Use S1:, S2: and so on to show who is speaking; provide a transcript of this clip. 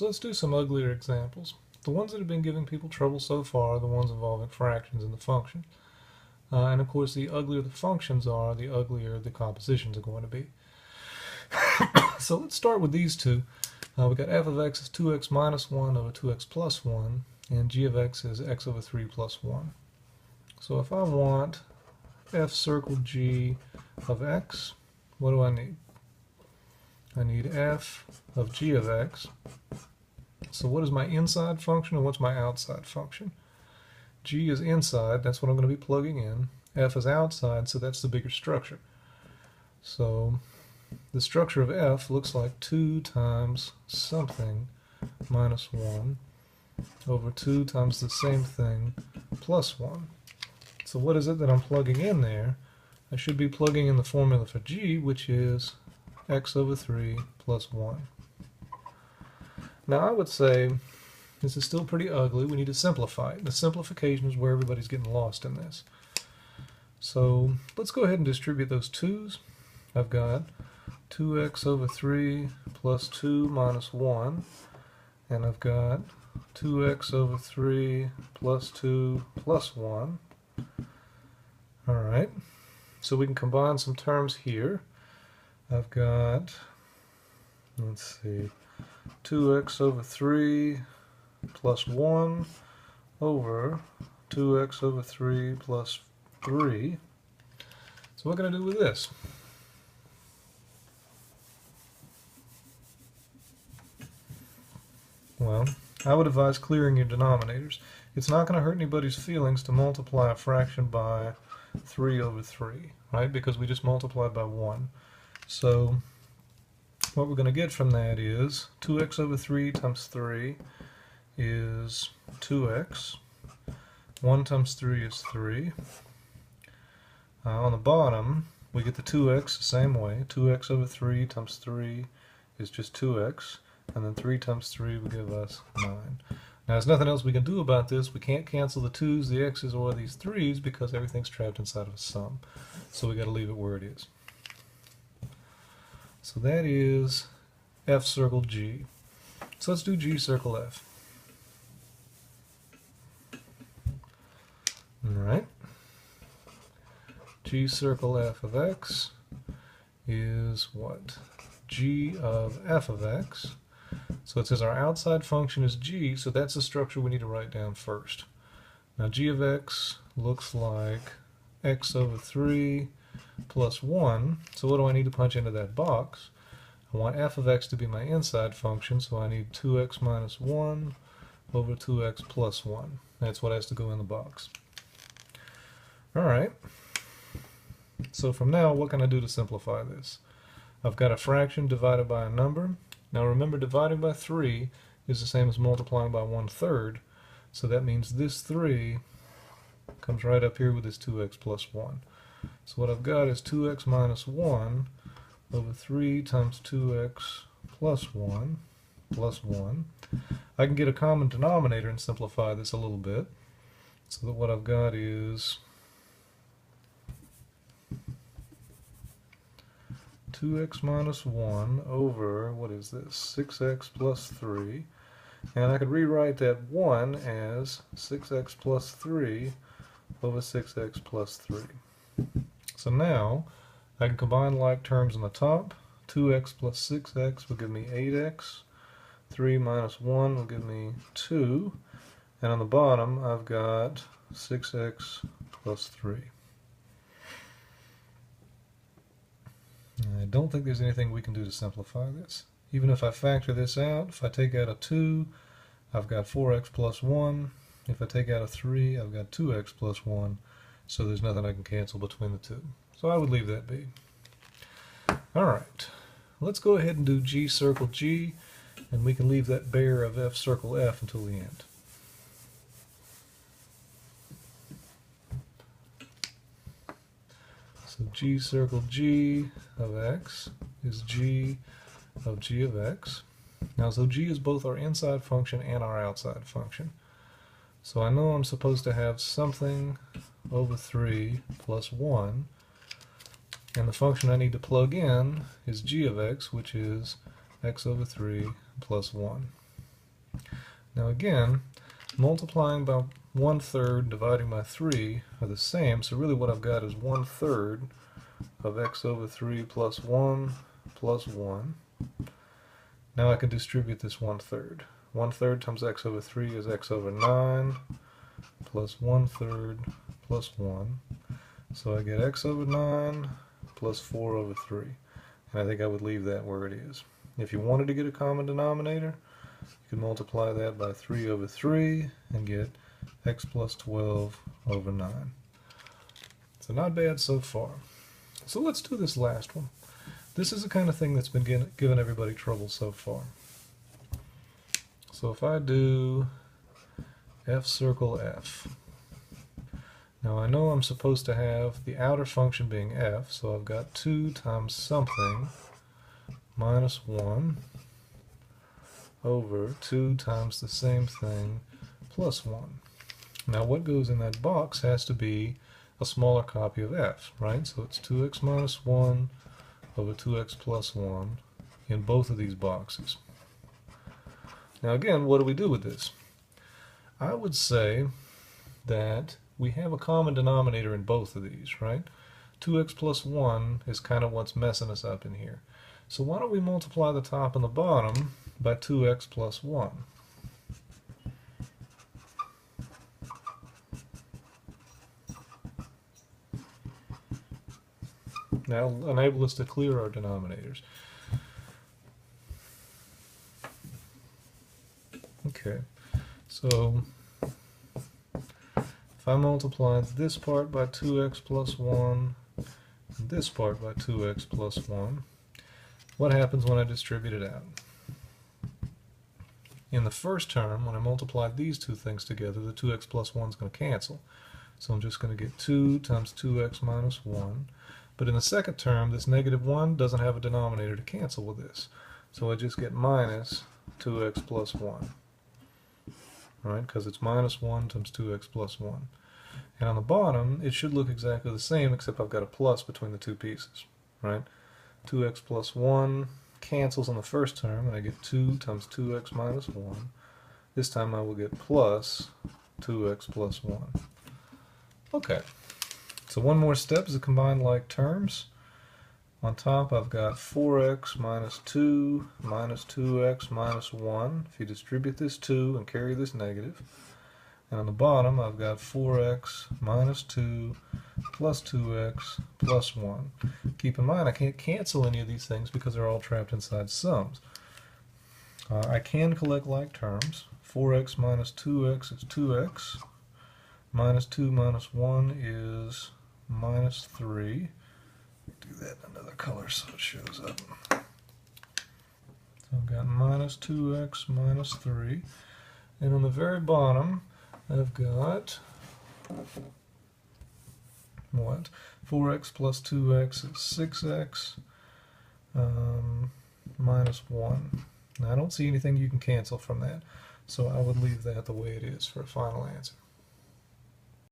S1: So let's do some uglier examples. The ones that have been giving people trouble so far are the ones involving fractions in the function. And of course, the uglier the functions are, the uglier the compositions are going to be. So let's start with these two. We've got f of x is 2x minus 1 over 2x plus 1, and g of x is x over 3 plus 1. So if I want f circle g of x, what do I need? I need f of g of x. So what is my inside function and what's my outside function? G is inside, that's what I'm going to be plugging in. F is outside, so that's the bigger structure. So the structure of f looks like 2 times something minus 1 over 2 times the same thing plus 1. So what is it that I'm plugging in there? I should be plugging in the formula for g, which is x over 3 plus 1. Now I would say this is still pretty ugly. We need to simplify it. The simplification is where everybody's getting lost in this. So let's go ahead and distribute those 2's. I've got 2x over 3 plus 2 minus 1, and I've got 2x over 3 plus 2 plus 1. Alright, so we can combine some terms here. I've got, let's see, 2x over 3 plus 1 over 2x over 3 plus 3. So what can I do with this? Well, I would advise clearing your denominators. It's not going to hurt anybody's feelings to multiply a fraction by 3 over 3, right? Because we just multiplied by 1. So what we're going to get from that is 2x over 3 times 3 is 2x. 1 times 3 is 3. On the bottom, we get the 2x the same way. 2x over 3 times 3 is just 2x. And then 3 times 3 will give us 9. Now, there's nothing else we can do about this. We can't cancel the 2's, the x's, or these 3's because everything's trapped inside of a sum. So we got to leave it where it is. So that is f circle g. So let's do g circle f. Alright. G circle f of x is what? G of f of x. So it says our outside function is g, so that's the structure we need to write down first. Now g of x looks like x over 3 plus 1. So what do I need to punch into that box? I want f of x to be my inside function, so I need 2x minus 1 over 2x plus 1. That's what has to go in the box. Alright. So from now, what can I do to simplify this? I've got a fraction divided by a number. Now remember, dividing by 3 is the same as multiplying by 1/3, so that means this 3 comes right up here with this 2x plus 1. So what I've got is 2x minus 1 over 3 times 2x plus 1 plus 1. I can get a common denominator and simplify this a little bit, so that what I've got is 2x minus 1 over, what is this, 6x plus 3. And I could rewrite that 1 as 6x plus 3 over 6x plus 3. So now I can combine like terms on the top. 2x plus 6x will give me 8x. 3 minus 1 will give me 2. And on the bottom I've got 6x plus 3. I don't think there's anything we can do to simplify this. Even if I factor this out, if I take out a 2, I've got 4x plus 1. If I take out a 3, I've got 2x plus 1. So there's nothing I can cancel between the two. So I would leave that be. Alright, let's go ahead and do g circle g, and we can leave that bare of f circle f until the end. So g circle g of x is g of g of x. Now, so g is both our inside function and our outside function. So I know I'm supposed to have something over 3 plus 1, and the function I need to plug in is g of x, which is x over 3 plus 1. Now again, multiplying by 1/3 dividing by 3 are the same, so really what I've got is 1/3 of x over 3 plus 1 plus 1. Now I can distribute this 1/3. 1/3 times x over 3 is x over 9 plus 1/3 plus 1. So I get x over 9 plus 4 over 3. And I think I would leave that where it is. If you wanted to get a common denominator, you can multiply that by 3 over 3 and get x plus 12 over 9. So not bad so far. So let's do this last one. This is the kind of thing that's been giving everybody trouble so far. So if I do f circle f, now I know I'm supposed to have the outer function being f, so I've got 2 times something minus 1 over 2 times the same thing plus 1. Now what goes in that box has to be a smaller copy of f, right? So it's 2x minus 1 over 2x plus 1 in both of these boxes. Now again, what do we do with this? I would say that we have a common denominator in both of these, right? 2x plus 1 is kind of what's messing us up in here. So why don't we multiply the top and the bottom by 2x plus 1? Now enable us to clear our denominators. Okay, so if I multiply this part by 2x plus 1 and this part by 2x plus 1, what happens when I distribute it out? In the first term, when I multiply these two things together, the 2x plus 1 is going to cancel. So I'm just going to get 2 times 2x minus 1. But in the second term, this negative 1 doesn't have a denominator to cancel with this. So I just get minus 2x plus 1. Right? Because it's minus 1 times 2x plus 1. And on the bottom, it should look exactly the same, except I've got a plus between the two pieces. Right? 2x plus 1 cancels on the first term, and I get 2 times 2x minus 1. This time I will get plus 2x plus 1. Okay. So one more step is to combine like terms. On top I've got 4x minus 2 minus 2x minus 1. If you distribute this 2 and carry this negative. And on the bottom I've got 4x minus 2 plus 2x plus 1. Keep in mind I can't cancel any of these things because they're all trapped inside sums. I can collect like terms. 4x minus 2x is 2x. Minus 2 minus 1 is minus 3. Do that in another color so it shows up. So I've got minus 2x minus 3. And on the very bottom, I've got what? 4x plus 2x is 6x minus 1. Now I don't see anything you can cancel from that, so I would leave that the way it is for a final answer.